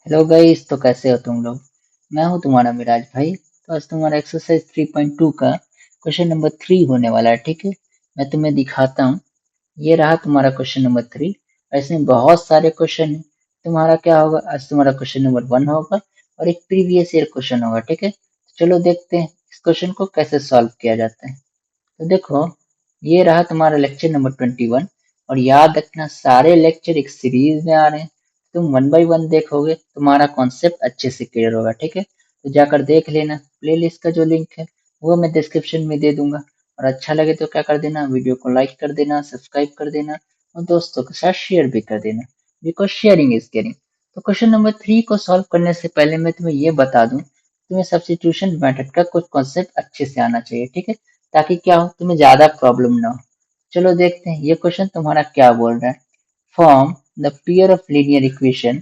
Hello guys, तो कैसे हो तुम लोग। मैं हूं तुम्हारा मिराज भाई। तो आज तुम्हारा एक्सरसाइज 3.2 का क्वेश्चन नंबर 3 होने वाला है। ठीक है, मैं तुम्हें दिखाता हूँ। ये रहा तुम्हारा क्वेश्चन नंबर 3। इसमें बहुत सारे क्वेश्चन है। तुम्हारा क्या होगा, आज तुम्हारा क्वेश्चन नंबर 1 होगा और एक प्रीवियस ईयर क्वेश्चन होगा। ठीक है, चलो देखते हैं इस क्वेश्चन को कैसे सॉल्व किया जाता है। तो देखो, ये रहा तुम्हारा लेक्चर नंबर 21। और याद रखना, सारे लेक्चर एक सीरीज में आ रहे हैं। तुम 1 बाय 1 देखोगे, तुम्हारा कॉन्सेप्ट अच्छे से क्लियर होगा। ठीक है, तो जाकर देख लेना। प्लेलिस्ट का जो लिंक है वो मैं डिस्क्रिप्शन में दे दूंगा। और अच्छा लगे तो क्या कर देना, वीडियो को लाइक कर देना, सब्सक्राइब कर देना और दोस्तों के साथ शेयर भी कर देना, बिकॉज शेयरिंग इज केयरिंग। तो क्वेश्चन नंबर 3 को सॉल्व करने से पहले मैं तुम्हें ये बता दूं, तुम्हें सब्स्टिट्यूशन मेथड का कुछ कॉन्सेप्ट अच्छे से आना चाहिए। ठीक है, ताकि क्या हो, तुम्हें ज्यादा प्रॉब्लम ना हो। चलो देखते हैं ये क्वेश्चन तुम्हारा क्या बोल रहा है। Form the pair of linear equation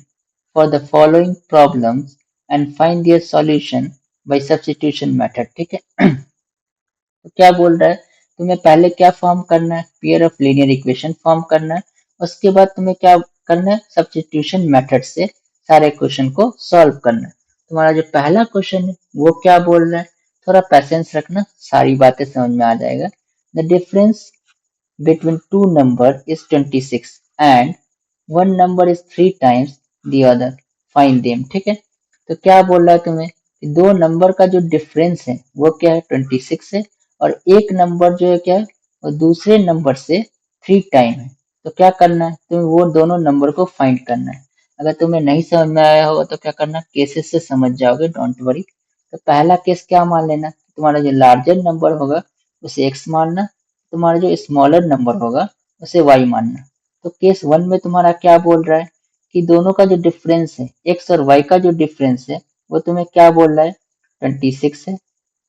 for the following problems and find their solution bye substitution method. ठीक है, तो क्या बोल रहा है, तुम्हें पहले क्या फॉर्म करना है, pair of linear equation form करना है। उसके बाद तुम्हें क्या करना है, सब्स्टिट्यूशन मेथड से सारे क्वेश्चन को सॉल्व करना है। तुम्हारा जो पहला क्वेश्चन है वो क्या बोल रहा है, थोड़ा पैसेंस रखना, सारी बातें समझ में आ जाएगा। The difference between two number is 26 and one number is 3 times the other, find them। ठीक है, तो क्या बोल रहा है तुम्हें कि दो नंबर का जो डिफरेंस है वो क्या है, 26 है। और एक नंबर जो है क्या है, वो दूसरे नंबर से 3 टाइम है। तो क्या करना है, तुम्हें वो दोनों नंबर को फाइंड करना है। अगर तुम्हें नहीं समझ में आया होगा तो क्या करना, केसेस से समझ जाओगे, डोंट वरी। तो पहला केस क्या मान लेना, तुम्हारा जो लार्जर नंबर होगा उसे x मानना, तुम्हारा जो स्मॉलर नंबर होगा उसे y मानना। तो केस 1 में तुम्हारा क्या बोल रहा है कि दोनों का जो डिफरेंस है, x और y का जो डिफरेंस है वो तुम्हें क्या बोल रहा है, 26 है।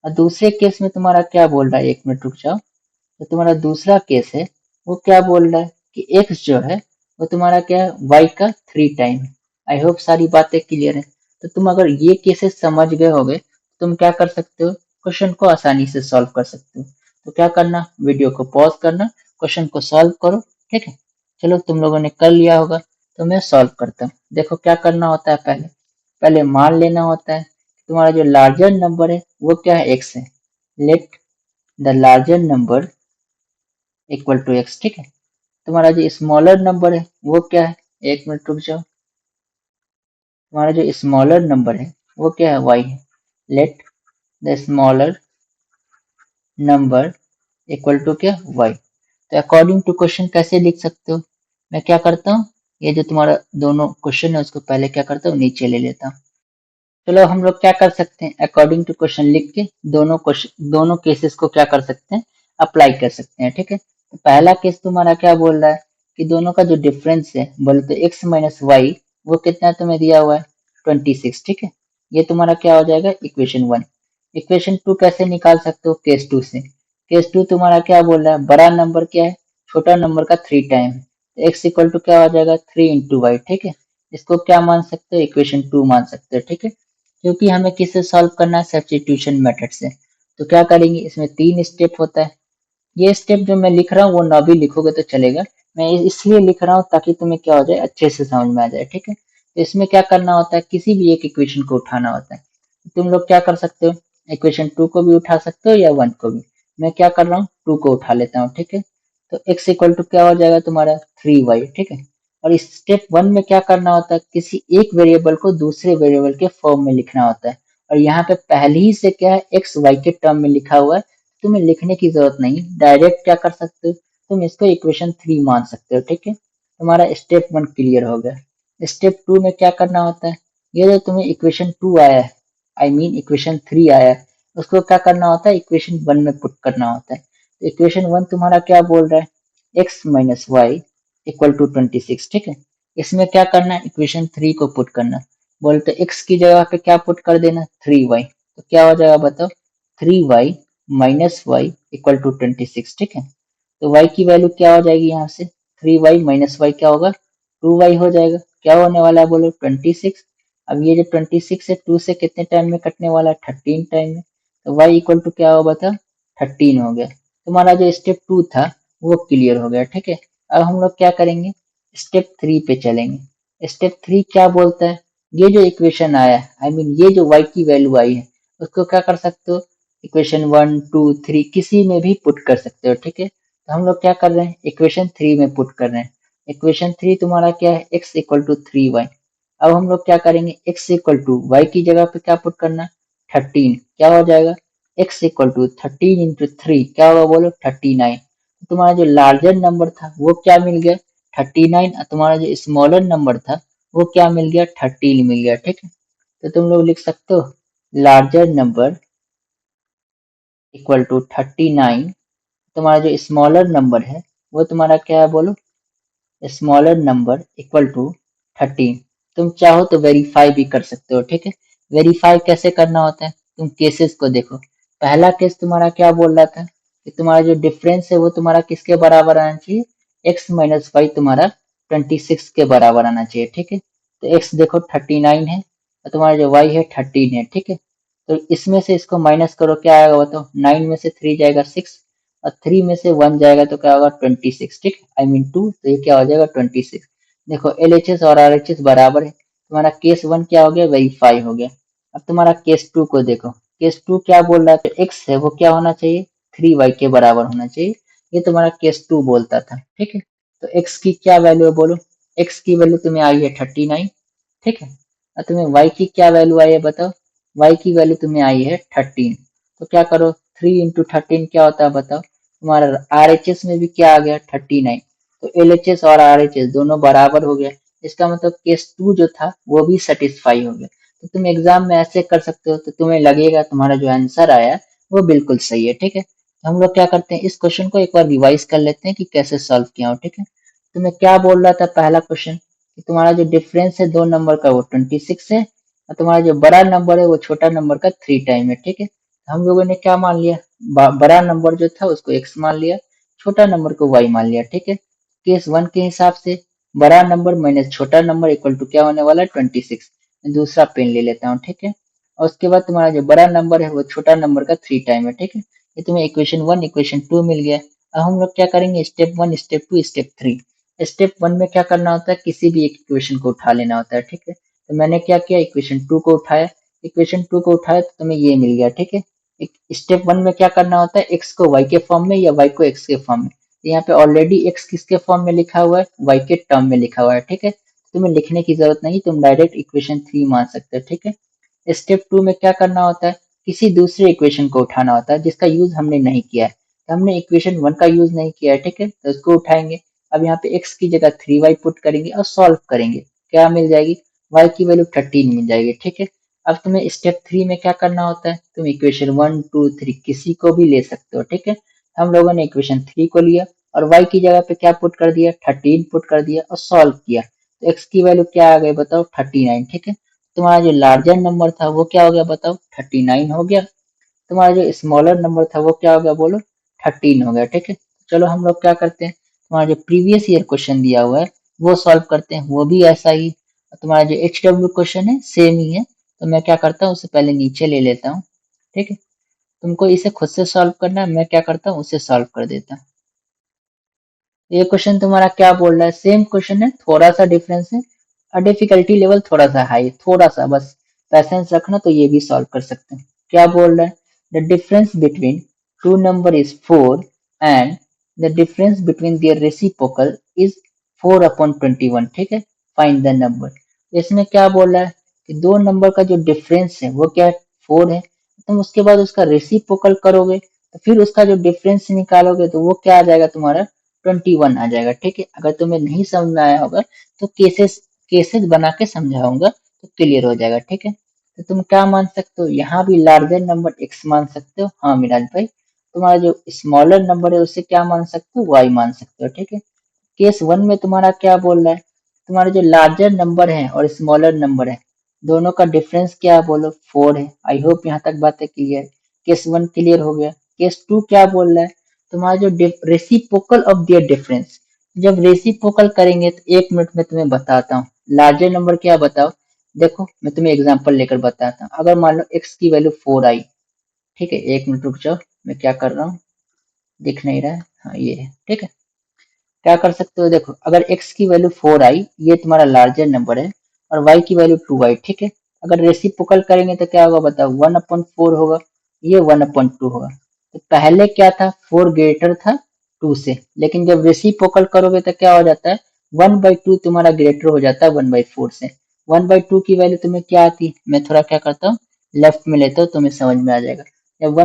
और दूसरे केस में तुम्हारा क्या बोल रहा है, 1 मिनट रुक जाओ। तो तुम्हारा दूसरा केस है वो क्या बोल रहा है कि x जो है वो तुम्हारा क्या है, y का 3 टाइम है। आई होप सारी बातें क्लियर है। तो तुम अगर ये केसेस समझ गए होगे, तुम क्या कर सकते हो, क्वेश्चन को आसानी से सॉल्व कर सकते हो। तो क्या करना, वीडियो को पॉज करना, क्वेश्चन को सॉल्व करो। ठीक है, चलो तुम लोगों ने कर लिया होगा, तो मैं सॉल्व करता हूँ। देखो क्या करना होता है, पहले पहले मान लेना होता है तुम्हारा जो लार्जर नंबर है वो क्या है, x है। Let the larger number equal to x। ठीक है, तुम्हारा जो स्मॉलर नंबर है वो क्या है, 1 मिनट रुक जाओ। तुम्हारा जो स्मॉलर नंबर है वो क्या है, y है। Let the smaller number equal to क्या, y। तो अकॉर्डिंग टू क्वेश्चन कैसे लिख सकते हो, मैं क्या करता हूँ, ये जो तुम्हारा दोनों क्वेश्चन है उसको पहले क्या करता हूँ, नीचे ले लेता हूँ। चलो हम लोग क्या कर सकते हैं, अकॉर्डिंग टू क्वेश्चन लिख के दोनों क्वेश्चन, दोनों केसेस को क्या कर सकते हैं, अप्लाई कर सकते हैं। ठीक है, तो पहला केस तुम्हारा क्या बोल रहा है कि दोनों का जो डिफरेंस है, बोले तो x माइनस वाई, वो कितना तुम्हें दिया हुआ है, 26। ठीक है, ये तुम्हारा क्या हो जाएगा, इक्वेशन 1। इक्वेशन 2 कैसे निकाल सकते हो, केस 2 से। केस 2 तुम्हारा क्या बोल रहा है, बड़ा नंबर क्या है, छोटा नंबर का 3 टाइम है। तो x इक्वल टू क्या हो जाएगा, 3 इंटू वाई। ठीक है, इसको क्या मान सकते हो, इक्वेशन 2 मान सकते हो। ठीक है, क्योंकि हमें किससे सॉल्व करना है, सब्स्टिट्यूशन मेथड से। तो क्या करेंगे, इसमें 3 स्टेप होता है। ये स्टेप जो मैं लिख रहा हूँ वो ना भी लिखोगे तो चलेगा, मैं इसलिए लिख रहा हूँ ताकि तुम्हें क्या हो जाए, अच्छे से समझ में आ जाए। ठीक है, तो इसमें क्या करना होता है, किसी भी एक इक्वेशन को उठाना होता है। तुम लोग क्या कर सकते हो, इक्वेशन 2 को भी उठा सकते हो या 1 को भी। मैं क्या कर रहा हूँ, 2 को उठा लेता हूँ। ठीक है, तो x इक्वल टू क्या हो जाएगा तुम्हारा, 3y। ठीक है, और इस स्टेप 1 में क्या करना होता है, किसी एक वेरिएबल को दूसरे वेरिएबल के फॉर्म में लिखना होता है। और यहाँ पे पहले ही से क्या है, एक्स वाई के टर्म में लिखा हुआ है, तुम्हें लिखने की जरूरत नहीं, डायरेक्ट क्या कर सकते हो, तुम इसको इक्वेशन 3 मान सकते हो। ठीक है, तुम्हारा स्टेप 1 क्लियर हो गया। स्टेप 2 में क्या करना होता है, ये जो तुम्हें इक्वेशन 2 आया है, आई मीन इक्वेशन 3 आया है, उसको क्या करना होता है, इक्वेशन 1 में पुट करना होता है। तो इक्वेशन 1 तुम्हारा क्या बोल रहा है, x minus y equal to 26। ठीक है, इसमें क्या करना है, इक्वेशन 3 को पुट करना। बोलते x की जगह पे क्या पुट कर देना, 3y। तो क्या हो जाएगा बताओ, 3y minus y equal to 26। ठीक है, तो y की वैल्यू क्या हो जाएगी, यहाँ से 3y माइनस वाई क्या होगा, 2y हो जाएगा। क्या होने वाला है बोलो, 26। अब ये जो 26 है 2 से कितने टाइम में कटने वाला है, 13 टाइम में। तो y इक्वल टू क्या होगा बता, 13 हो गया। तुम्हारा जो स्टेप 2 था वो क्लियर हो गया। ठीक है, अब हम लोग क्या करेंगे, स्टेप 3 पे चलेंगे। स्टेप 3 क्या बोलता है, ये जो इक्वेशन आया आई मीन ये जो y की वैल्यू आई है उसको क्या कर सकते हो, इक्वेशन 1 2 3 किसी में भी पुट कर सकते हो, ठीक है। तो हम लोग क्या कर रहे हैं, इक्वेशन 3 में पुट कर रहे हैं। इक्वेशन 3 तुम्हारा क्या है, x इक्वल टू 3y। अब हम लोग क्या करेंगे, x इक्वल टू y की जगह पे क्या पुट करना, 13, क्या हो जाएगा, x इक्वल टू 13 इंटू 3 क्या होगा बोलो, 39। तुम्हारा जो लार्जर नंबर था वो क्या मिल गया, 39, और तुम्हारा जो स्मॉलर नंबर था वो क्या मिल गया, 13 मिल गया, ठीक है। तो तुम लोग लिख सकते हो लार्जर नंबर इक्वल टू 39, तुम्हारा जो स्मॉलर नंबर है वो तुम्हारा क्या है बोलो, स्मॉलर नंबर इक्वल टू 13। तुम चाहो तो वेरीफाई भी कर सकते हो, ठीक है। वेरीफाई कैसे करना होता है, तुम केसेस को देखो। पहला केस तुम्हारा क्या बोल रहा था कि तुम्हारा जो डिफरेंस है वो तुम्हारा किसके बराबर आना चाहिए, x माइनस वाई तुम्हारा 26 के बराबर आना चाहिए, ठीक है। तो x देखो 39 है और तुम्हारा जो y है 13 है, ठीक है। तो इसमें से इसको माइनस करो, क्या आएगा बताओ, 9 में से 3 जाएगा 6 और 3 में से 1 जाएगा तो क्या होगा 26, ठीक, आई मीन 2, तो ये क्या हो जाएगा 26। देखो LHS और RHS बराबर है, तुम्हारा केस 1 क्या हो गया, वेरीफाई हो गया। अब तुम्हारा केस 2 को देखो, केस 2 क्या बोल रहा है, x है वो क्या होना चाहिए, 3y के बराबर होना चाहिए। ये तुम्हारा केस 2 बोलता था, ठीक है। तो x की क्या वैल्यू है बोलो, x की वैल्यू तुम्हें आई है 39, ठीक है। और तुम्हें y की क्या वैल्यू आई है बताओ, y की वैल्यू तुम्हें आई है 13। तो क्या करो, 3 इंटू 13 क्या होता है बताओ, तुम्हारा RHS में भी क्या आ गया 39। तो LHS और RHS दोनों बराबर हो गया, इसका मतलब केस 2 जो था वो भी सेटिस्फाई हो गया। तो तुम एग्जाम में ऐसे कर सकते हो तो तुम्हें लगेगा तुम्हारा जो आंसर आया वो बिल्कुल सही है, ठीक है। तो हम लोग क्या करते हैं, इस क्वेश्चन को एक बार रिवाइज कर लेते हैं कि कैसे सॉल्व किया हो, ठीक है। तुम्हें क्या बोल रहा था पहला क्वेश्चन, कि तुम्हारा जो डिफरेंस है दो नंबर का वो 26 है और तुम्हारा जो बड़ा नंबर है वो छोटा नंबर का 3 टाइम है, ठीक है। हम लोगों ने क्या मान लिया, बड़ा नंबर जो था उसको x मान लिया, छोटा नंबर को y मान लिया, ठीक है। केस 1 के हिसाब से बड़ा नंबर माइनस छोटा नंबर इक्वल टू क्या होने वाला है 26। मैं दूसरा पेन ले लेता हूँ, ठीक है। और उसके बाद तुम्हारा जो बड़ा नंबर है वो छोटा नंबर का 3 टाइम है, ठीक है। ये तुम्हें इक्वेशन 1 इक्वेशन 2 मिल गया। अब हम लोग क्या करेंगे, स्टेप 1 स्टेप 2 स्टेप 3। स्टेप 1 में क्या करना होता है, किसी भी एक इक्वेशन को उठा लेना होता है, ठीक है। तो मैंने क्या किया, इक्वेशन 2 को उठाया, इक्वेशन 2 को उठाया तो तुम्हें ये मिल गया, ठीक है। स्टेप 1 में क्या करना होता है, x को y के फॉर्म में या y को x के फॉर्म में। तो यहाँ पे ऑलरेडी x किसके फॉर्म में लिखा हुआ है, y के टर्म में लिखा हुआ है, ठीक है। तुम्हें लिखने की जरूरत नहीं, तुम डायरेक्ट इक्वेशन 3 मान सकते हो, ठीक है। स्टेप 2 में क्या करना होता है, किसी दूसरे इक्वेशन को उठाना होता है जिसका यूज हमने नहीं किया है। तो हमने इक्वेशन 1 का यूज नहीं किया है, ठीक है, तो उसको उठाएंगे। अब यहाँ पे x की जगह 3y पुट करेंगे और सॉल्व करेंगे, क्या मिल जाएगी, y की वैल्यू 13 मिल जाएगी, ठीक है। अब तुम्हें स्टेप 3 में क्या करना होता है, तुम इक्वेशन 1 2 3 किसी को भी ले सकते हो, ठीक है। हम लोगों ने इक्वेशन 3 को लिया और y की जगह पे क्या पुट कर दिया, 13 पुट कर दिया और सॉल्व किया। तो x की वैल्यू क्या आ गई बताओ, 39, ठीक है। तुम्हारा जो लार्जर नंबर था वो क्या हो गया बताओ, 39 हो गया। तुम्हारा जो स्मॉलर नंबर था वो क्या हो गया बोलो, 13 हो गया, ठीक है। चलो हम लोग क्या करते हैं, तुम्हारा जो प्रीवियस ईयर क्वेश्चन दिया हुआ है वो सॉल्व करते हैं, वो भी ऐसा ही। तुम्हारा जो HW क्वेश्चन है सेम ही है, तो मैं क्या करता हूँ उसे पहले नीचे ले लेता हूँ, ठीक है। तुमको इसे खुद से सॉल्व करना है, मैं क्या करता हूँ उसे सॉल्व कर देता हूँ। ये क्वेश्चन तुम्हारा क्या बोल रहा है, सेम क्वेश्चन है, थोड़ा सा डिफरेंस है और डिफिकल्टी लेवल थोड़ा सा हाई, थोड़ा सा बस पैसेंस रखना तो ये भी सॉल्व कर सकते हैं। क्या बोल रहा है, the difference between two number is 4 and the difference between their reciprocal is 4/21, ठीक है। Find the number. इसमें क्या बोल रहा है कि दो नंबर का जो डिफरेंस है वो क्या है, 4 है। तुम उसके बाद उसका रेसिप्रोकल करोगे तो फिर उसका जो डिफरेंस निकालोगे तो वो क्या आ जाएगा तुम्हारा 21 आ जाएगा, ठीक है। अगर तुम्हें नहीं समझ में आया होगा तो केसेस केसेस बना के समझाऊंगा तो क्लियर हो जाएगा, ठीक है। तो तुम क्या मान सकते हो, यहाँ भी लार्जर नंबर x मान सकते हो, हाँ मिराज भाई। तुम्हारा जो स्मॉलर नंबर है उसे क्या मान सकते हो, y मान सकते हो, ठीक है। केस 1 में तुम्हारा क्या बोल रहा है, तुम्हारे जो लार्जर नंबर है और स्मॉलर नंबर है दोनों का डिफरेंस क्या है बोलो, 4 है। आई होप यहाँ तक बातें क्लियर। केस 1 क्लियर हो गया। केस 2 क्या बोल रहा है, तुम्हारा जो रेसिप्रोकल ऑफ दियर डिफरेंस, जब रेसिप्रोकल करेंगे तो 1 मिनट में तुम्हें बताता हूँ। लार्जर नंबर क्या बताओ, देखो मैं तुम्हें एग्जांपल लेकर बताता हूँ। अगर मान लो x की वैल्यू 4 आई, ठीक है, 1 मिनट रुक जाओ, मैं क्या कर रहा हूँ, दिख नहीं रहा है, हाँ ये है, ठीक है। क्या कर सकते हो, देखो अगर x की वैल्यू 4 आई, ये तुम्हारा लार्जर नंबर है, और y की वैल्यू 2y, ठीक है। अगर रेसिप्रोकल करेंगे तो क्या होगा बताओ, 1/4 होगा, ये 1/2 होगा। तो पहले क्या था, 4 ग्रेटर था 2 से, लेकिन जब रेसिप्रोकल करोगे तो क्या हो जाता है, 1/2 तुम्हारा ग्रेटर हो जाता है 1/4 से। 1/2 की वैल्यू तुम्हें क्या आती है, मैं थोड़ा क्या करता हूँ, लेफ्ट में लेता हूँ, तुम्हें समझ में आ जाएगा। जब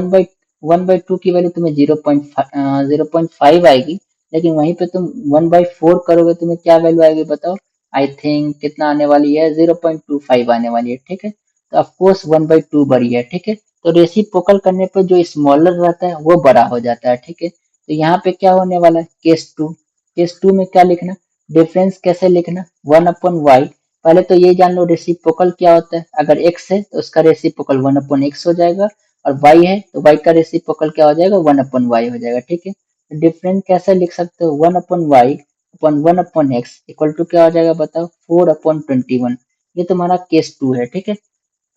1/2 की वैल्यू तुम्हें 0.5 आएगी, लेकिन वहीं पे तुम 1/4 करोगे, तुम्हें क्या वैल्यू आएगी बताओ, आई थिंक कितना आने वाली है, 0.25 आने वाली है, ठीक है। तो ऑफकोर्स 1/2 बड़ी है, ठीक है। तो रेसिप्रोकल करने पर जो स्मॉलर रहता है वो बड़ा हो जाता है, ठीक है। तो यहाँ पे क्या होने वाला है, केस टू में क्या लिखना, डिफरेंस कैसे लिखना, 1/y। पहले तो ये जान लो रेसिप्रोकल क्या होता है, अगर x है तो उसका रेसिप्रोकल 1/x हो जाएगा, और y है तो y का रेसिप्रोकल क्या हो जाएगा, 1/y हो जाएगा, ठीक है। डिफरेंस कैसे लिख सकते हो, 1/y upon 1/x equal to क्या हो जाएगा बताओ, 4/21। ये तुम्हारा केस टू है, ठीक है।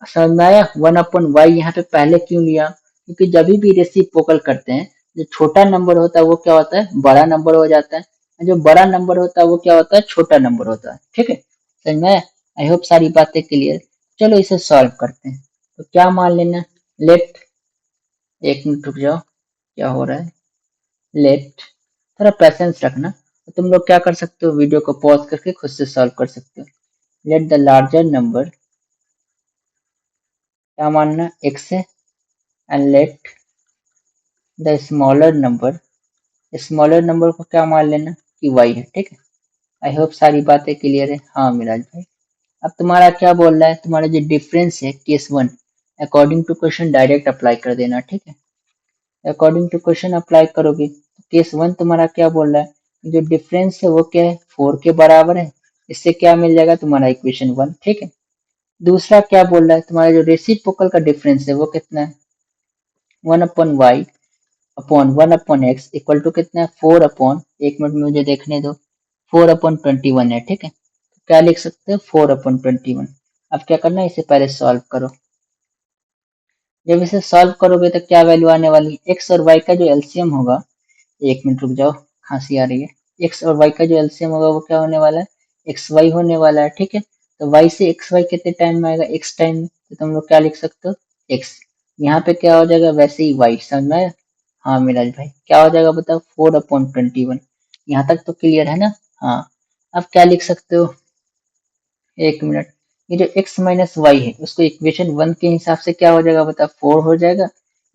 समझ में आया, 1/y यहाँ पे पहले क्यों लिया, क्योंकि जब भी रेसिप्रोकल करते हैं, जो छोटा नंबर होता है वो क्या होता है, बड़ा नंबर हो जाता है, और जो बड़ा नंबर होता है वो क्या होता है, छोटा नंबर होता है, ठीक है। समझ में आया, आई होप सारी बातें क्लियर। चलो इसे सॉल्व करते हैं। तो क्या मान लेना, लेट, एक मिनट रुक जाओ, क्या हो रहा है, लेट, थोड़ा पेशेंस रखना। तो तुम लोग क्या कर सकते हो, वीडियो को पॉज करके खुद से सॉल्व कर सकते हो। लेट द लार्जर नंबर, क्या मानना, x है, and let the smaller number को क्या मान लेना कि y है, ठीक है। आई होप सारी बातें क्लियर है, हाँ मिराज भाई। अब तुम्हारा क्या बोल रहा है, तुम्हारा जो डिफरेंस है case one, according to question direct apply कर देना, ठीक है। अकॉर्डिंग टू क्वेश्चन अप्लाई करोगे तो केस वन तुम्हारा क्या बोल रहा है, जो डिफरेंस है वो क्या है, 4 के बराबर है। इससे क्या मिल जाएगा तुम्हारा इक्वेशन वन, ठीक है। दूसरा क्या बोल रहा है, तुम्हारा जो रेसिप्रोकल का डिफरेंस है वो कितना है, 1/y upon 1/x equal to कितना है, 4 एक मिनट में मुझे देखने दो, 4/21 है, ठीक है। तो क्या लिख सकते हो, 4/21। अब क्या करना है, इसे पहले सॉल्व करो। जब इसे सॉल्व करोगे तो क्या वैल्यू आने वाली है, एक्स और वाई का जो एलसीएम होगा, एक मिनट रुक जाओ, खांसी आ रही है। एक्स और वाई का जो एलसीएम होगा वो क्या होने वाला है, एक्स वाई होने वाला है, ठीक है। तो वाई से एक्स वाई कितने टाइम में आएगा, एक्स टाइम में, तो तुम लोग क्या लिख सकते हो, एक्स। यहाँ पे क्या हो जाएगा, वैसे ही वाई, समझ में आया। हाँ मिराज भाई, क्या हो जाएगा बताओ, 4/21। यहाँ तक तो क्लियर है ना, हाँ। अब क्या लिख सकते हो, एक मिनट, ये जो x माइनस वाई है उसको इक्वेशन वन के हिसाब से क्या हो जाएगा बता, 4 हो जाएगा,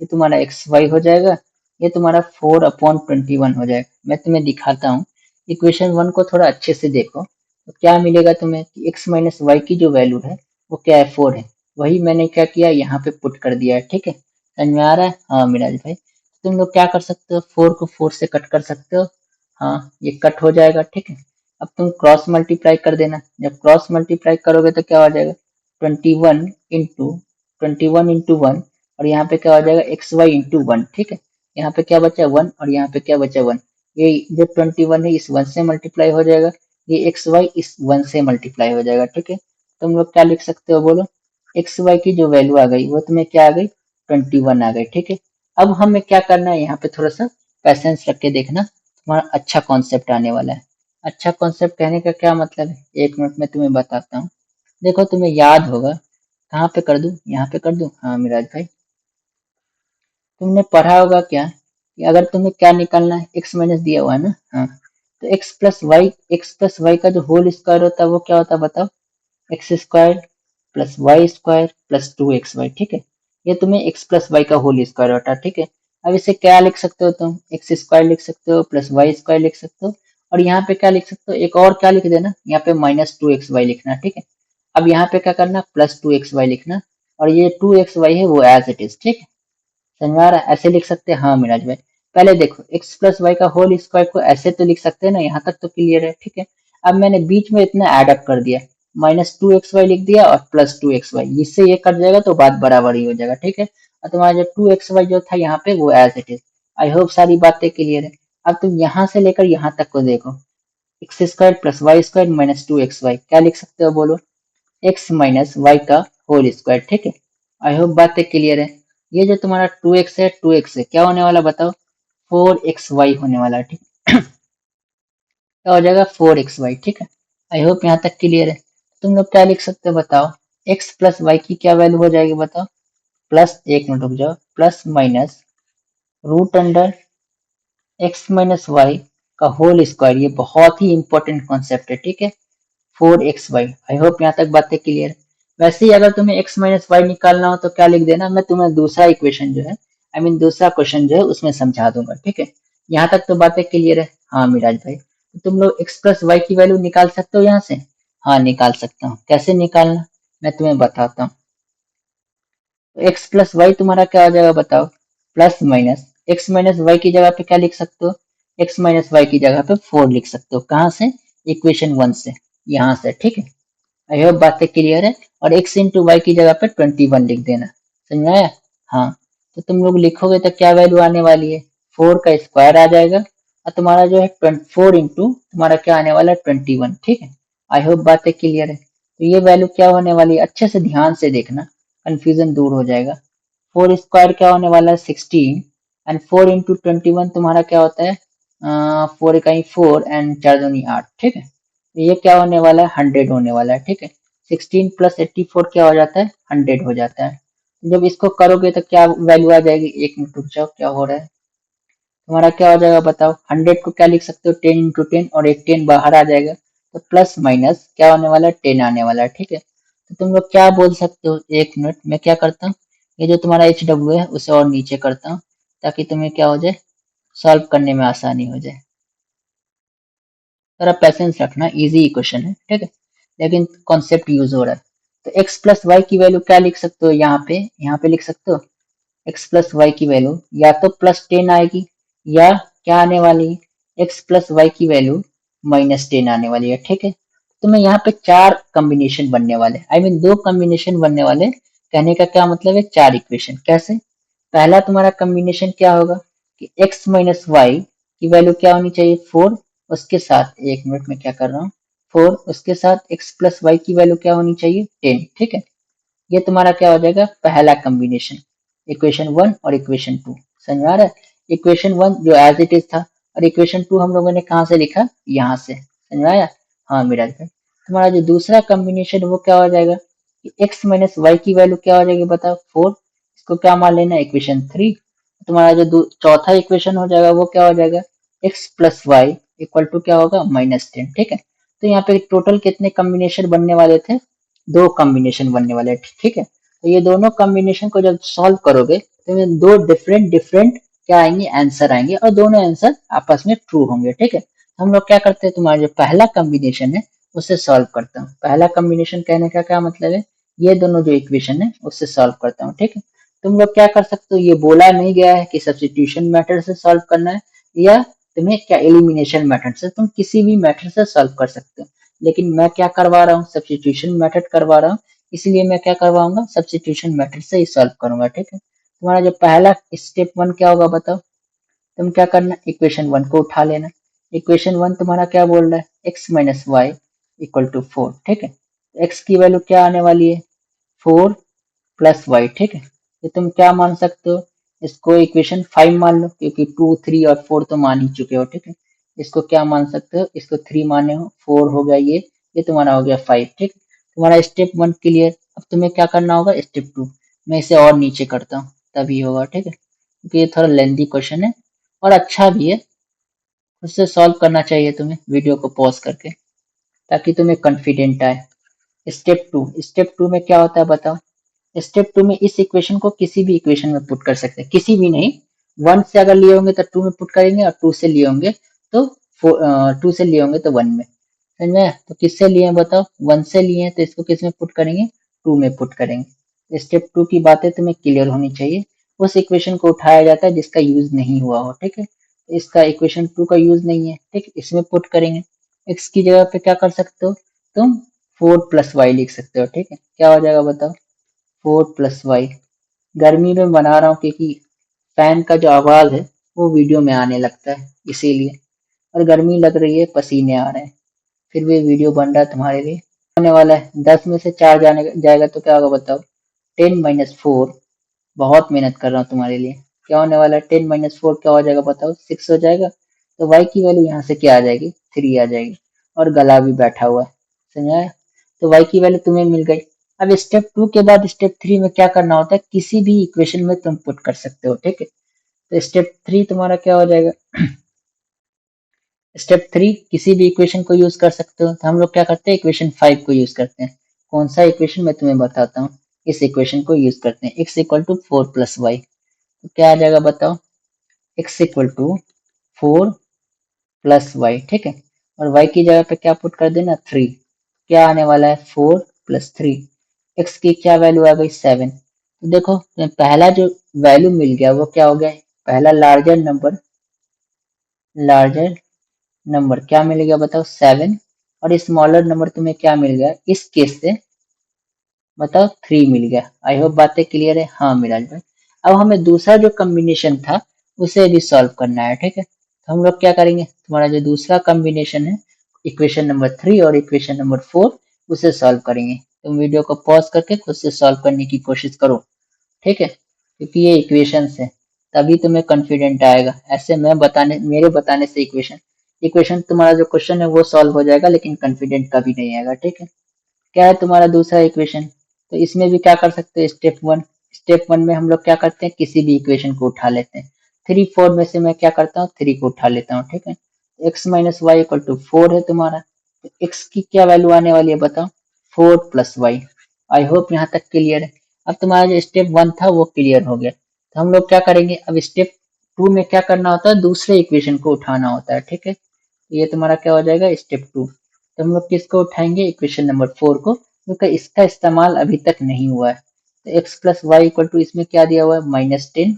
ये तुम्हारा एक्स वाई हो जाएगा, ये तुम्हारा 4/21 हो जाएगा। मैं तुम्हें दिखाता हूँ, इक्वेशन वन को थोड़ा अच्छे से देखो, तो क्या मिलेगा तुम्हें कि x माइनस वाई की जो वैल्यू है वो क्या है, 4 है। वही मैंने क्या किया, यहाँ पे पुट कर दिया है, ठीक है। समझ में आ रहा है, हाँ मिराज भाई। तुम लोग क्या कर सकते हो, 4 को 4 से कट कर सकते हो, हाँ ये कट हो जाएगा, ठीक है। अब तुम क्रॉस मल्टीप्लाई कर देना, जब क्रॉस मल्टीप्लाई करोगे तो क्या हो जाएगा, 21 इंटू 1, और यहाँ पे क्या हो जाएगा, xy इंटू 1, ठीक है। यहाँ पे क्या बचा, 1, और यहाँ पे क्या बचा, 1। ये जो 21 है इस 1 से मल्टीप्लाई हो जाएगा, ये एक्स वाई इस 1 से मल्टीप्लाई हो जाएगा, ठीक है। तुम लोग क्या लिख सकते हो बोलो, एक्स वाई की जो वैल्यू आ गई वो तुम्हें क्या आ गई, 21 आ गई, ठीक है। अब हमें क्या करना है, यहाँ पे थोड़ा सा पैसेंस रख के देखना, तुम्हारा अच्छा कॉन्सेप्ट आने वाला है। अच्छा कॉन्सेप्ट कहने का क्या मतलब है, एक मिनट में तुम्हें बताता हूँ। देखो तुम्हें याद होगा, कहाँ पे कर दूँ, यहाँ पे कर दूँ, हाँ मिराज भाई। तुमने पढ़ा होगा क्या कि अगर तुम्हें क्या निकालना है, एक्स माइनस दिया हुआ है ना, हाँ। तो एक्स प्लस वाई का जो होल स्क्वायर होता है वो क्या होता है बताओ, x square plus y square plus 2xy, ठीक है। ये तुम्हें एक्स प्लस वाई का होल स्क्वायर होता है, ठीक है। अब इसे क्या लिख सकते हो तुम, एक्स स्क्वायर लिख सकते हो प्लस वाई स्क्वायर लिख सकते हो, और यहाँ पे क्या लिख सकते हो, एक और क्या लिख देना, यहाँ पे -2xy लिखना, ठीक है। अब यहाँ पे क्या करना, +2xy लिखना, और ये 2xy है वो एज इट इज, ठीक है। समझ में आ रहा है, ऐसे लिख सकते हैं, हाँ मिराज भाई। पहले देखो एक्स प्लस वाई का होल स्क्वायर को ऐसे तो लिख सकते हैं ना, यहाँ तक तो क्लियर है, ठीक है। अब मैंने बीच में इतना ऐड अप कर दिया, -2xy लिख दिया और +2xy, इससे ये कट जाएगा तो बात बराबर ही हो जाएगा, ठीक है। और तुम्हारा जो 2xy जो था यहाँ पे वो as it is. I hope सारी बातें क्लियर है। अब तुम यहाँ से लेकर यहाँ तक को देखो, x square plus y square -2xy, क्या लिख सकते हो बोलो, एक्स माइनस वाई का होल स्क्वायर, ठीक है। आई होप बातें क्लियर है। ये जो तुम्हारा 2x है, 2x है क्या होने वाला बताओ, 4xy होने वाला है, ठीक। क्या हो जाएगा, 4xy, ठीक है। आई होप यहाँ तक क्लियर है। तुम लोग क्या लिख सकते हो बताओ, x प्लस वाई की क्या वैल्यू हो जाएगी बताओ, प्लस, एक मिनट रुक जाओ, plus minus root under x minus y का होल स्क्वायर। ये बहुत ही इंपॉर्टेंट कॉन्सेप्ट है, ठीक है। 4xy, आई होप यहाँ तक बातें क्लियर है। वैसे ही अगर तुम्हें x माइनस वाई निकालना हो तो क्या लिख देना, मैं तुम्हें दूसरा इक्वेशन जो है, आई मीन दूसरा क्वेश्चन जो है उसमें समझा दूंगा, ठीक है। यहाँ तक तो बातें क्लियर है। हाँ मिराज भाई, तो तुम लोग x प्लस वाई की वैल्यू निकाल सकते हो यहाँ से। हाँ निकाल सकता हूँ, कैसे निकालना मैं तुम्हें बताता हूँ। एक्स प्लस वाई तुम्हारा क्या हो जाएगा बताओ, plus minus x minus y की जगह पे क्या लिख सकते हो, एक्स माइनस वाई की जगह पे 4 लिख सकते हो। कहाँ से, इक्वेशन 1 से, यहाँ से, ठीक है। आई होप बातें क्लियर है। और एक्स इंटू वाई की जगह पे 21 लिख देना, समझ में आया। हाँ, तो तुम लोग लिखोगे तो क्या वैल्यू आने वाली है, 4 का स्क्वायर आ जाएगा, और तुम्हारा जो है 4 इंटू तुम्हारा क्या आने वाला है 21, ठीक है। आई होप बातें क्लियर है। तो ये वैल्यू क्या होने वाली है, अच्छे से ध्यान से देखना, कंफ्यूजन दूर हो जाएगा। 4 स्क्वायर क्या होने वाला है 16, एंड 4 इंटू 21 तुम्हारा क्या होता है, 4 इकाई 4 एंड 4 दूनी 8, ठीक है। तो ये क्या होने वाला है 100 होने वाला है, ठीक है। 16 प्लस 84 क्या हो जाता है 100 हो जाता है। जब इसको करोगे तो क्या वैल्यू आ जाएगी, एक मिनट रुक जाओ, क्या हो रहा है तुम्हारा, क्या हो जाएगा बताओ, 100 को क्या लिख सकते हो 10 इंटू 10, और एक 10 बाहर आ जाएगा, तो प्लस माइनस क्या होने वाला है 10 आने वाला है, ठीक है। तो तुम लोग क्या बोल सकते हो, एक मिनट मैं क्या करता हूँ, ये जो तुम्हारा एच डब्ल्यू है उसे और नीचे करता हूँ, ताकि तुम्हें क्या हो जाए, सॉल्व करने में आसानी हो जाए। थोड़ा पैसेंस रखना, इजी क्वेश्चन है, ठीक है, लेकिन कॉन्सेप्ट यूज हो रहा है। तो x प्लस वाई की वैल्यू क्या लिख सकते हो, यहाँ पे लिख सकते हो, x प्लस वाई की वैल्यू या तो प्लस 10 आएगी, या क्या आने वाली है, x प्लस वाई की वैल्यू माइनस 10 आने वाली है, ठीक है। तो मैं यहाँ पे चार कॉम्बिनेशन बनने वाले, आई मीन दो कॉम्बिनेशन बनने वाले, कहने का क्या मतलब है, चार इक्वेशन। कैसे, पहला तुम्हारा कॉम्बिनेशन क्या होगा कि x माइनस वाई की वैल्यू क्या होनी चाहिए 4, उसके साथ, एक मिनट में क्या कर रहा हूँ, 4 उसके साथ x प्लस वाई की वैल्यू क्या होनी चाहिए 10, ठीक है। ये तुम्हारा क्या हो जाएगा पहला कॉम्बिनेशन, इक्वेशन 1 और इक्वेशन 2, समझ में आ रहा है। इक्वेशन 1 जो एज इट इज था, और इक्वेशन 2 हम लोगों ने कहाँ से लिखा, यहाँ से, समझ में आया। हाँ मेरा भाई, तुम्हारा जो दूसरा कॉम्बिनेशन वो क्या हो जाएगा कि x माइनस वाई की वैल्यू क्या हो जाएगी बताओ 4, इसको क्या मान लेना इक्वेशन 3। तुम्हारा जो चौथा इक्वेशन हो जाएगा वो क्या हो जाएगा, x plus y equal to क्या होगा -10, ठीक है। तो यहाँ पे टोटल कितने कॉम्बिनेशन बनने वाले थे, दो कॉम्बिनेशन बनने वाले हैं, ठीक है। तो ये दोनों कॉम्बिनेशन को जब सॉल्व करोगे तो ये दो डिफरेंट डिफरेंट क्या आएंगे, आंसर आएंगे, और दोनों आंसर आपस में ट्रू होंगे, ठीक है। हम लोग क्या करते हैं, तुम्हारा जो पहला कॉम्बिनेशन है उससे सॉल्व करता हूँ। पहला कॉम्बिनेशन कहने का क्या मतलब है, ये दोनों जो इक्वेशन है उससे सॉल्व करता हूँ, ठीक है। तुम लोग क्या कर सकते हो, ये बोला नहीं गया है कि सब्स्टिट्यूशन मेथड से सॉल्व करना है, या तुम्हें क्या एलिमिनेशन मेथड से, तुम किसी भी मेथड से सॉल्व कर सकते हो। लेकिन मैं क्या करवा रहा हूँ, सब्स्टिट्यूशन मेथड करवा रहा हूँ, इसलिए मैं क्या करवाऊंगा, सब्स्टिट्यूशन मेथड से ही सॉल्व करूंगा, ठीक है। तुम्हारा जो पहला स्टेप 1 क्या होगा बताओ, तुम क्या करना, इक्वेशन 1 को उठा लेना। इक्वेशन 1 तुम्हारा क्या बोल रहा है, x minus y equal to 4, ठीक है। एक्स की वैल्यू क्या आने वाली है 4 प्लस वाई, ठीक है। ये तुम क्या मान सकते हो, इसको इक्वेशन 5 मान लो, क्योंकि 2 3 और 4 तो मान ही चुके हो, ठीक है। इसको क्या मान सकते हो, इसको 3 माने हो, 4 हो गया, ये तुम्हारा हो गया 5, ठीक। तुम्हारा स्टेप 1 क्लियर। अब तुम्हें क्या करना होगा स्टेप 2, मैं इसे और नीचे करता हूँ तभी होगा, ठीक है, क्योंकि ये थोड़ा लेंदी क्वेश्चन है और अच्छा भी है, उससे सॉल्व करना चाहिए तुम्हें वीडियो को पॉज करके, ताकि तुम्हें कॉन्फिडेंट आए। स्टेप 2 में क्या होता है बताओ, स्टेप 2 में इस इक्वेशन को किसी भी इक्वेशन में पुट कर सकते हैं, किसी भी नहीं, 1 से अगर लिए होंगे तो 2 में पुट करेंगे, और 2 से लिए होंगे तो 2 से लिए होंगे तो 1 में, समझ में आया? तो किससे लिए हैं बताओ, 1 से लिए हैं तो इसको किस में पुट करेंगे, 2 में पुट करेंगे। स्टेप 2 की बातें तुम्हें क्लियर होनी चाहिए। उस इक्वेशन को उठाया जाता है जिसका यूज नहीं हुआ हो, ठीक है। इसका इक्वेशन 2 का यूज नहीं है, ठीक, इसमें पुट करेंगे। एक्स की जगह पे क्या कर सकते हो तुम, 4 प्लस वाई लिख सकते हो, ठीक है। क्या हो जाएगा बताओ, 4 प्लस वाई। गर्मी में बना रहा हूँ क्योंकि फैन का जो आवाज है वो वीडियो में आने लगता है, इसीलिए। और गर्मी लग रही है, पसीने आ रहे हैं, फिर भी वीडियो बन रहा है तुम्हारे लिए। होने वाला है 10 में से 4 जाने जाएगा तो क्या होगा बताओ, 10 - 4, बहुत मेहनत कर रहा हूँ तुम्हारे लिए। क्या होने वाला है, 10 - 4 क्या हो जाएगा बताओ, 6 हो जाएगा। तो y की वैल्यू यहाँ से क्या आ जाएगी, 3 आ जाएगी, और गला भी बैठा हुआ है, समझ आया। तो y की वैल्यू तुम्हें मिल गई। अब स्टेप 2 के बाद स्टेप 3 में क्या करना होता है, किसी भी इक्वेशन में तुम पुट कर सकते हो, ठीक है। तो स्टेप 3 तुम्हारा क्या हो जाएगा, स्टेप 3 किसी भी इक्वेशन को यूज कर सकते हो, तो हम लोग क्या करते हैं, इक्वेशन 5 को यूज करते हैं। कौन सा इक्वेशन मैं तुम्हें बताता हूँ, इस इक्वेशन को यूज करते हैं, x equal to 4 plus y. तो क्या आ जाएगा बताओ, x equal to 4 plus y, ठीक है। और y की जगह पे क्या पुट कर देना, 3। क्या आने वाला है, 4 प्लस 3। x की क्या वैल्यू आ गई, 7। तो देखो पहला जो वैल्यू मिल गया वो क्या हो गया, पहला लार्जर नंबर क्या मिल गया बताओ, 7। और स्मॉलर नंबर तुम्हें क्या मिल गया, इस केस से बताओ 3 मिल गया। आई होप बातें क्लियर है, हाँ मिराज भाई। अब हमें दूसरा जो कॉम्बिनेशन था उसे भी सॉल्व करना है, ठीक है। तो हम लोग क्या करेंगे, तुम्हारा जो दूसरा कॉम्बिनेशन है, इक्वेशन नंबर 3 और इक्वेशन नंबर 4, उसे सॉल्व करेंगे। तुम वीडियो को पॉज करके खुद से सॉल्व करने की कोशिश करो, ठीक है, क्योंकि ये इक्वेशंस है, तभी तुम्हें कॉन्फिडेंट आएगा। ऐसे मैं बताने, मेरे बताने से इक्वेशन इक्वेशन तुम्हारा जो क्वेश्चन है वो सॉल्व हो जाएगा, लेकिन कॉन्फिडेंट कभी नहीं आएगा, ठीक है। क्या है तुम्हारा दूसरा इक्वेशन, तो इसमें भी क्या कर सकते हैं, स्टेप वन में हम लोग क्या करते हैं, किसी भी इक्वेशन को उठा लेते हैं। 3 4 में से मैं क्या करता हूँ, 3 को उठा लेता हूँ, ठीक है। X minus y equal to 4 है तुम्हारा, तो एक्स की क्या वैल्यू आने वाली है बताओ, 4 प्लस वाई। आई होप यहाँ तक क्लियर है। अब तुम्हारा जो स्टेप 1 था वो क्लियर हो गया। तो हम लोग क्या करेंगे, अब स्टेप 2 में क्या करना होता है, दूसरे इक्वेशन को उठाना होता है, ठीक है। तो ये तुम्हारा क्या हो जाएगा, स्टेप 2। तो हम लोग किसको उठाएंगे, इक्वेशन नंबर 4 को, क्योंकि इसका इस्तेमाल अभी तक नहीं हुआ है। तो x plus y equal to, इसमें क्या दिया हुआ है, -10।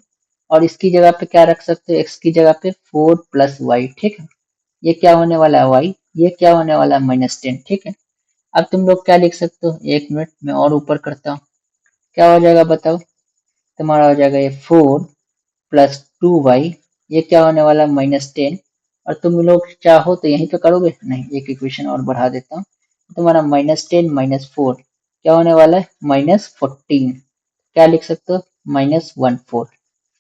और इसकी जगह पे क्या रख सकते हो, एक्स की जगह पे 4 प्लस वाई, ठीक है। ये क्या होने वाला है, वाई। ये क्या होने वाला है, -10, ठीक है। अब तुम लोग क्या लिख सकते हो, एक मिनट मैं और ऊपर करता हूँ। क्या हो जाएगा बताओ, तुम्हारा हो जाएगा ये 4 प्लस 2y, ये क्या होने वाला, -10। और तुम लोग चाहो तो यहीं पे करोगे, नहीं, एक इक्वेशन और बढ़ा देता हूँ। तुम्हारा -10 -4 क्या होने वाला है, -14। क्या लिख सकते हो, -14।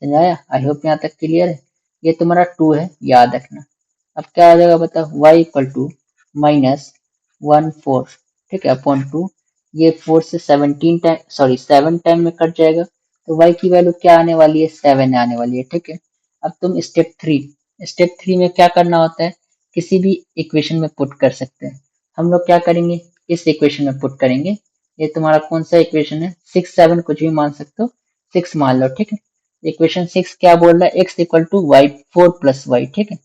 समझ आया, आई होप यहाँ तक क्लियर है। ये तुम्हारा 2 है, याद रखना। अब क्या आ जाएगा बताओ, y इक्वल टू -14, ठीक है, अपॉन 2। ये 4 से 17 टाइम, सॉरी 7 टाइम में कट जाएगा, तो y की वैल्यू क्या आने वाली है, 7 आने वाली है, ठीक है। अब तुम स्टेप 3 में क्या करना होता है, किसी भी इक्वेशन में पुट कर सकते हैं। हम लोग क्या करेंगे, इस इक्वेशन में पुट करेंगे। ये तुम्हारा कौन सा इक्वेशन है, 6 7 कुछ भी मान सकते हो, 6 मान लो, ठीक है। इक्वेशन 6 क्या बोल रहा है, x equal to y 4 plus y, ठीक है।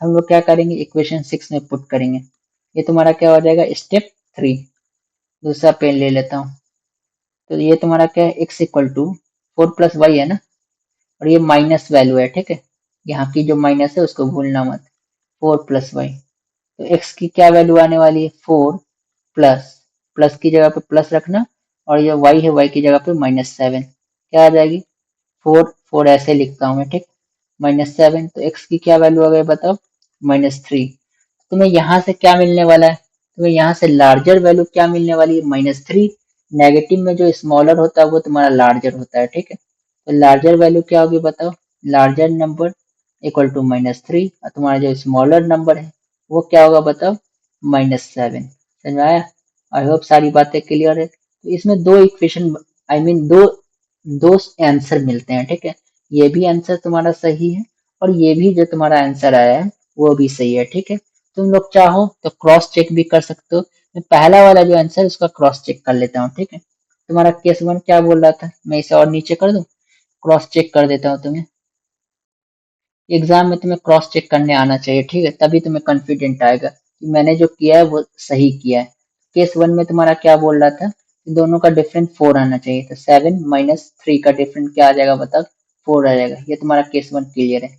हम लोग क्या करेंगे, इक्वेशन 6 में पुट करेंगे। ये तुम्हारा क्या हो जाएगा, स्टेप 3। दूसरा पेन ले लेता हूँ। तो ये तुम्हारा क्या है, x equal to 4 plus y है ना, और ये माइनस वैल्यू है, ठीक है। यहाँ की जो माइनस है उसको भूलना मत, 4 प्लस वाई। तो एक्स की क्या वैल्यू आने वाली है, 4 प्लस, प्लस की जगह पे प्लस रखना, और ये वाई है, वाई की जगह पे -7। क्या आ जाएगी, 4 ऐसे लिखता हूँ मैं, ठीक। -7, तो एक्स की क्या वैल्यू आ गई बताओ, -3। तुम्हें यहाँ से क्या मिलने वाला है, तुम्हें यहाँ से लार्जर वैल्यू क्या मिलने वाली है, -3। नेगेटिव में जो स्मॉलर होता है वो तुम्हारा लार्जर होता है, ठीक है। तो लार्जर वैल्यू क्या होगी बताओ, लार्जर नंबर इक्वल टू -3, और तुम्हारा जो स्मॉलर नंबर है वो क्या होगा बताओ, -7। समझ में आया, आई होप सारी बातें क्लियर है। तो इसमें दो इक्वेशन, आई मीन दो आंसर मिलते हैं, ठीक है। ये भी आंसर तुम्हारा सही है, और ये भी जो तुम्हारा आंसर आया है वो भी सही है, ठीक है। तुम लोग चाहो तो क्रॉस चेक भी कर सकते हो। मैं पहला वाला जो आंसर है उसका क्रॉस चेक कर लेता हूँ, ठीक है। तुम्हारा केस 1 क्या बोल रहा था, मैं इसे और नीचे कर दूं, क्रॉस चेक कर देता हूँ तुम्हें। एग्जाम में तुम्हें क्रॉस चेक करने आना चाहिए, ठीक है, तभी तुम्हें कॉन्फिडेंट आएगा कि मैंने जो किया है वो सही किया है। केस 1 में तुम्हारा क्या बोल रहा था, कि दोनों का डिफरेंस 4 आना चाहिए, तो 7 -3 का डिफरेंस क्या आ जाएगा बताओ, 4 आ जाएगा। ये तुम्हारा केस 1 क्लियर है।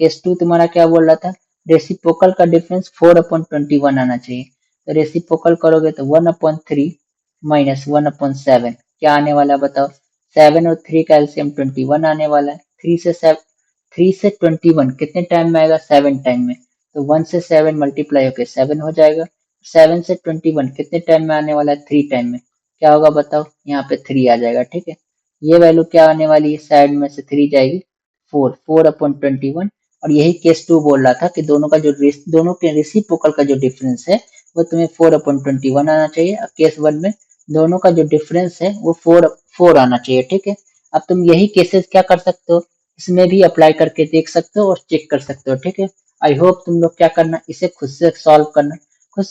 केस 2 तुम्हारा क्या बोल रहा था, रेसिप्रोकल का डिफरेंस 4/21 आना चाहिए। तो रेसिप्रोकल करोगे तो 1/3 -1/7 क्या आने वाला है बताओ, 7 और 3 का एलसीएम 21 आने वाला है। 3 से 21 कितने टाइम में आएगा, 7 टाइम में। तो 1 से 7 मल्टीप्लाई होकर 7 हो जाएगा। 7 से 21 कितने टाइम में आने वाला है, 3 टाइम में। क्या होगा बताओ, यहाँ पे 3 आ जाएगा, ठीक है। ये वैल्यू क्या आने वाली है, साइड में से 3 जाएगी, 4/21। और यही केस 2 बोल रहा था कि दोनों के रेसिप्रोकल का जो डिफरेंस है वो तुम्हें 4/21 आना चाहिए। अब केस 1 में दोनों का जो डिफरेंस है वो 4 आना चाहिए, ठीक है। अब तुम यही केसेस क्या कर सकते हो, इसमें भी अप्लाई करके देख सकते हो और चेक कर सकते हो, ठीक है। आई होप तुम लोग क्या करना, इसे खुद से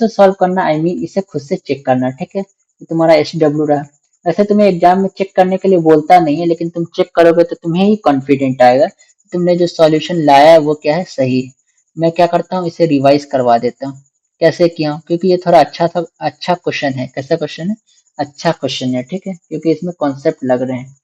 सॉल्व करना आई मीन इसे खुद से चेक करना, ठीक है। तो तुम्हारा SW रहा। वैसे तुम्हें एग्जाम में चेक करने के लिए बोलता नहीं है, लेकिन तुम चेक करोगे तो तुम्हें ही कॉन्फिडेंट आएगा कि तुमने जो सॉल्यूशन लाया है वो क्या है, सही है। मैं क्या करता हूँ, इसे रिवाइज करवा देता हूँ। कैसे किया हूँ, क्योंकि ये थोड़ा अच्छा क्वेश्चन है। कैसा क्वेश्चन है, अच्छा क्वेश्चन है, ठीक है, क्योंकि इसमें कॉन्सेप्ट लग रहे हैं।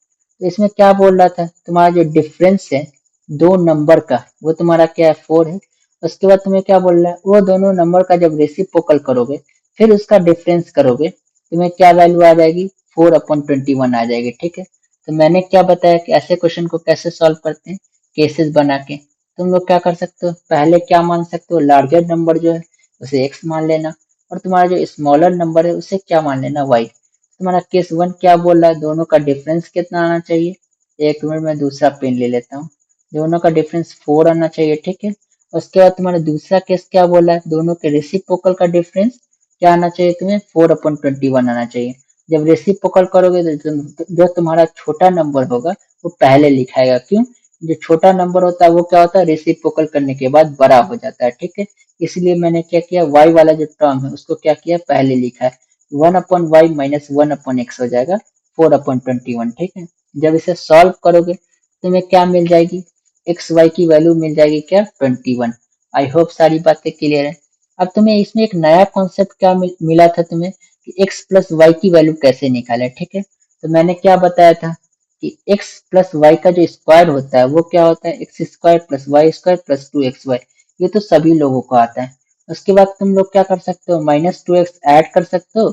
तो इसमें क्या बोल रहा था, तुम्हारा जो डिफरेंस है दो नंबर का वो तुम्हारा क्या है, 4 है। उसके बाद तुम्हें क्या बोल रहा है, वो दोनों नंबर का जब रेसिप्रोकल करोगे फिर उसका डिफरेंस करोगे, तुम्हें क्या वैल्यू आ जाएगी, 4/21 आ जाएगी, ठीक है। तो मैंने क्या बताया कि ऐसे क्वेश्चन को कैसे सॉल्व करते हैं, केसेस बना के। तुम लोग क्या कर सकते हो, पहले क्या मान सकते हो, लार्जर नंबर जो है उसे x मान लेना, और तुम्हारा जो स्मॉलर नंबर है उसे क्या मान लेना, y। तुम्हारा केस 1 क्या बोल रहा है, दोनों का डिफरेंस कितना आना चाहिए। एक मिनट में दूसरा पेन ले लेता हूँ। दोनों का डिफरेंस 4 आना चाहिए, ठीक है। उसके बाद तुम्हारा दूसरा केस क्या बोला है, दोनों के रेसिप्रोकल का डिफरेंस क्या आना चाहिए, तुम्हें 4/21 आना चाहिए। जब रेसिप्रोकल करोगे तो जो तुम्हारा छोटा नंबर होगा वो पहले लिखाएगा, क्यों, जो छोटा नंबर होता है वो क्या होता है, रेसिप्रोकल करने के बाद बड़ा हो जाता है, ठीक है। इसलिए मैंने क्या किया, y वाला जो टर्म है उसको क्या किया, पहले लिखा है। 1/y माइनस 1/x हो जाएगा 4/21, ठीक है। जब इसे सॉल्व करोगे तुम्हें क्या मिल जाएगी, एक्स वाई की वैल्यू मिल जाएगी क्या, 21। आई होप सारी बातें क्लियर है। अब तुम्हें इसमें एक नया कॉन्सेप्ट क्या मिला था तुम्हें, कि x प्लस वाई की वैल्यू कैसे निकाले, ठीक है। तो मैंने क्या बताया था कि x प्लस वाई का जो स्क्वायर होता है वो क्या होता है, x square plus y square plus 2xy। ये तो सभी लोगों को आता है। उसके बाद तुम लोग क्या कर सकते हो, -2x ऐड कर सकते हो,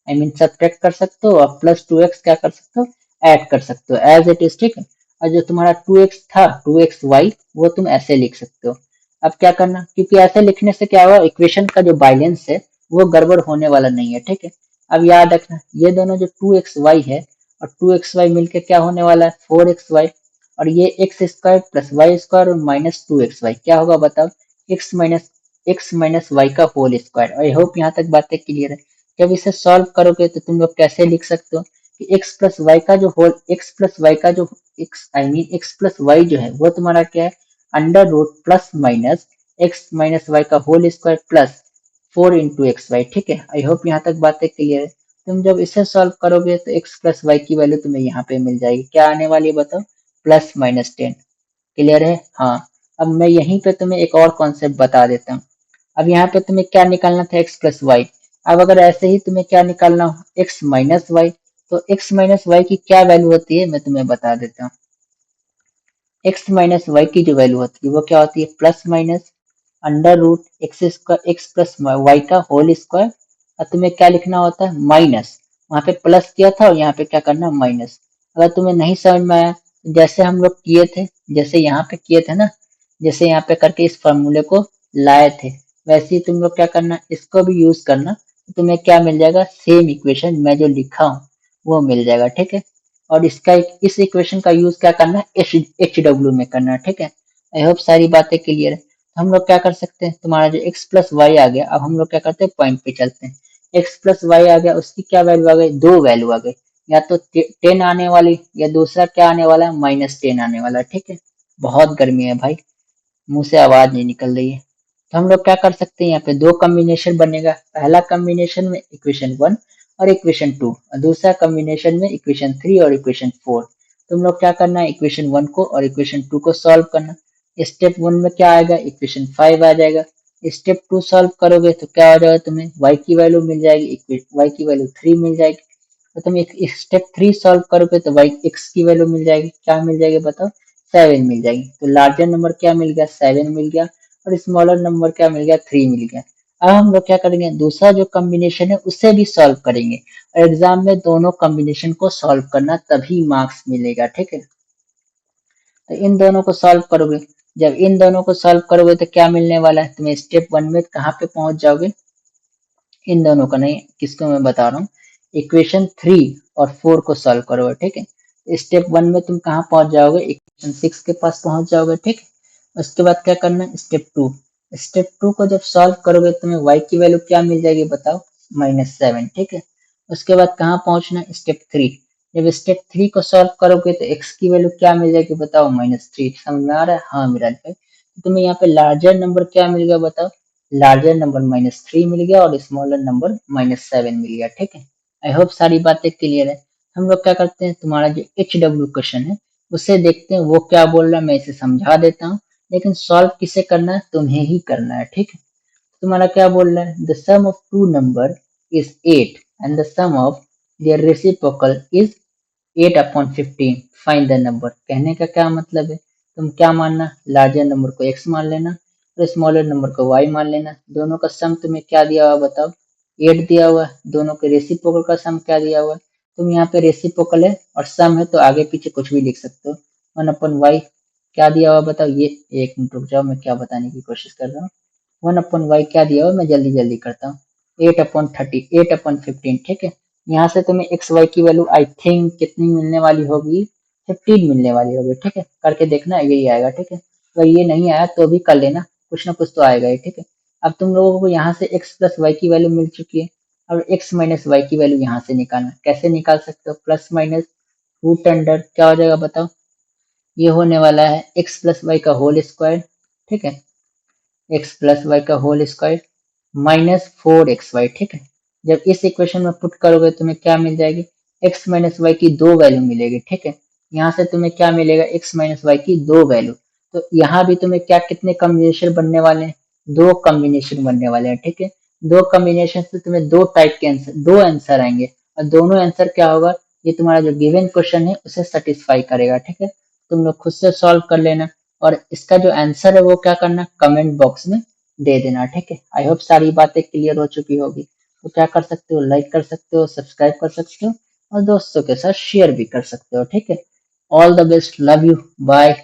आई मीन सब्ट्रैक्ट कर सकते हो, और +2x क्या कर सकते हो, ऐड कर सकते हो एज इट इज, ठीक है। और जो तुम्हारा 2x था 2xy वो तुम ऐसे लिख सकते हो। अब क्या करना, क्योंकि ऐसे लिखने से क्या हुआ, इक्वेशन का जो बैलेंस है वो गड़बड़ होने वाला नहीं है, ठीक है। अब याद रखना ये दोनों जो 2xy है और 2xy मिलके क्या होने वाला है, 4xy। और ये x square plus y square और -2xy क्या होगा बताओ, x माइनस वाई का होल स्क्वायर। आई होप यहाँ तक बातें क्लियर है। जब इसे सॉल्व करोगे तो तुम लोग कैसे लिख सकते हो कि x I mean x plus y जो है वो तुम्हारा क्या है, under root plus minus x minus y का होल स्क्वायर प्लस 4 × xy, ठीक है। आई होप यहाँ तक बातें क्लियर है। तुम जब इसे सॉल्व करोगे तो x प्लस वाई की वैल्यू तुम्हें यहाँ पे मिल जाएगी, क्या आने वाली है बताओ, +-10। क्लियर है, हाँ। अब मैं यहीं पे तुम्हें एक और कॉन्सेप्ट बता देता हूँ। अब यहाँ पे तुम्हें क्या निकालना था, x प्लस वाई। अब अगर ऐसे ही तुम्हें क्या निकालना हो, x माइनस वाई, तो x माइनस वाई की क्या वैल्यू होती है मैं तुम्हें बता देता हूँ। x माइनस वाई की जो वैल्यू होती है वो क्या होती है, plus minus under root x plus y का होल स्क्वायर। और तुम्हें क्या लिखना होता है, माइनस, वहां पे प्लस किया था और यहाँ पे क्या करना, माइनस। अगर तुम्हें नहीं समझ में आया, जैसे हम लोग किए थे, जैसे यहाँ पे किए थे ना, जैसे यहाँ पे करके इस फॉर्मूले को लाए थे, वैसे ही तुम लोग क्या करना, इसको भी यूज करना, तो तुम्हें क्या मिल जाएगा, सेम इक्वेशन मैं जो लिखा हूँ वो मिल जाएगा, ठीक है। और इस इक्वेशन का यूज क्या करना है, एच डब्ल्यू में करना है, ठीक है। आई होप सारी बातें क्लियर है। तो हम लोग क्या कर सकते हैं, तुम्हारा जो x प्लस वाई आ गया, अब हम लोग क्या करते हैं, पॉइंट पे चलते हैं। x प्लस वाई आ गया, उसकी क्या वैल्यू आ गई, दो वैल्यू आ गई, या तो 10 आने वाली, या दूसरा क्या आने वाला है, -10 आने वाला, ठीक है। बहुत गर्मी है भाई, मुंह से आवाज नहीं निकल रही है। तो हम लोग क्या कर सकते हैं, यहाँ पे दो कॉम्बिनेशन बनेगा। पहला कॉम्बिनेशन में इक्वेशन 1 और इक्वेशन 2, और दूसरा कॉम्बिनेशन में इक्वेशन 3 और इक्वेशन 4। तुम लोग क्या करना है, इक्वेशन 1 को और इक्वेशन 2 को सॉल्व करना। स्टेप 1 में क्या आएगा, इक्वेशन 5 आ जाएगा। स्टेप 2 सॉल्व करोगे तो क्या आ जाएगा, तुम्हें y की वैल्यू मिल जाएगी, y की वैल्यू 3 मिल जाएगी। तो तुम एक स्टेप 3 सॉल्व करोगे तो y x की वैल्यू मिल जाएगी, क्या मिल जाएगी बताओ, 7 मिल जाएगी। तो लार्जर नंबर क्या मिल गया, 7 मिल गया, और स्मॉलर नंबर क्या मिल गया, 3 मिल गया। अब हम लोग क्या करेंगे, दूसरा जो कॉम्बिनेशन है उसे भी सॉल्व करेंगे, और एग्जाम में दोनों कॉम्बिनेशन को सॉल्व करना तभी मार्क्स मिलेगा, ठीक है। तो इन दोनों को सॉल्व करोगे, जब इन दोनों को सॉल्व करोगे तो क्या मिलने वाला है तुम्हें, स्टेप 1 में कहाँ पे पहुंच जाओगे, इन दोनों का नहीं, किसको मैं बता रहा हूँ, इक्वेशन 3 और 4 को सॉल्व करोगे, ठीक है। स्टेप 1 में तुम कहाँ पहुंच जाओगे, इक्वेशन 6 के पास पहुंच जाओगे, ठीक है। उसके बाद क्या करना है, स्टेप 2, स्टेप 2 को जब सॉल्व करोगे तुम्हें y की वैल्यू क्या मिल जाएगी बताओ, -7, ठीक है। उसके बाद कहाँ पहुंचना, स्टेप 3। जब स्टेप 3 को सॉल्व करोगे तो x की वैल्यू क्या मिल जाएगी बताओ, -3। समझ में आ रहा है? हाँ मेरा भाई, तो तुम्हें यहाँ पे लार्जर नंबर क्या मिल गया बताओ, लार्जर नंबर -3 मिल गया और स्मॉलर नंबर -7 मिल गया, ठीक है। आई होप सारी बातें क्लियर है। हम लोग क्या करते हैं, तुम्हारा जो HW क्वेश्चन है उसे देखते हैं वो क्या बोल रहा है, मैं इसे समझा देता हूँ, लेकिन सॉल्व किसे करना है, तुम्हें ही करना है, ठीक है। तुम्हारा क्या बोल रहा है, the sum of two number is 8 and the sum of their reciprocal is 8/15, find the number. कहने का क्या मतलब है, तुम क्या मानना, लार्जर नंबर को x मान लेना और स्मॉलर नंबर को y मान लेना। दोनों का सम तुम्हें क्या दिया हुआ बताओ, 8 दिया हुआ है। दोनों के रेसिप्रोकल का सम क्या दिया हुआ है, तुम यहाँ पे रेसिप्रोकल है और सम है तो आगे पीछे कुछ भी लिख सकते हो। 1/y क्या दिया हुआ बताओ, ये एक मिनट रुक जाओ, मैं क्या बताने की कोशिश कर रहा हूँ। 1/y क्या दिया हुआ, मैं जल्दी जल्दी करता हूँ, 8/30, 8/15, ठीक है। यहाँ से तुम्हें एक्स वाई की वैल्यू आई थिंक कितनी मिलने वाली होगी, 15 मिलने वाली होगी, ठीक है। करके देखना यही आएगा, ठीक है। अगर ये नहीं आया तो भी कर लेना, कुछ ना कुछ तो आएगा ही, ठीक है। अब तुम लोगों को यहाँ से x प्लस वाई की वैल्यू मिल चुकी है। अब x माइनस वाई की वैल्यू यहाँ से निकालना, कैसे निकाल सकते हो, प्लस माइनस रूट अंडर क्या हो जाएगा बताओ, ये होने वाला है x प्लस वाई का होल स्क्वायर, ठीक है। एक्स प्लस वाई का होल स्क्वायर -4xy, ठीक है। जब इस इक्वेशन में पुट करोगे तुम्हें क्या मिल जाएगी, x माइनस वाई की दो वैल्यू मिलेगी, ठीक है। यहाँ से तुम्हें क्या मिलेगा, x माइनस वाई की दो वैल्यू। तो यहाँ भी तुम्हें क्या कितने कॉम्बिनेशन बनने वाले हैं, दो कॉम्बिनेशन बनने वाले हैं, ठीक है। दो कॉम्बिनेशन से तुम्हें दो टाइप के आंसर, दो आंसर आएंगे और दोनों आंसर क्या होगा, ये तुम्हारा जो गिवन क्वेश्चन है उसे सेटिस्फाई करेगा, ठीक है। तुम लोग खुद से सॉल्व कर लेना और इसका जो आंसर है वो क्या करना, कमेंट बॉक्स में दे देना, ठीक है। आई होप सारी बातें क्लियर हो चुकी होगी। तो क्या कर सकते हो, लाइक कर सकते हो, सब्सक्राइब कर सकते हो और दोस्तों के साथ शेयर भी कर सकते हो, ठीक है। All the best, love you, bye.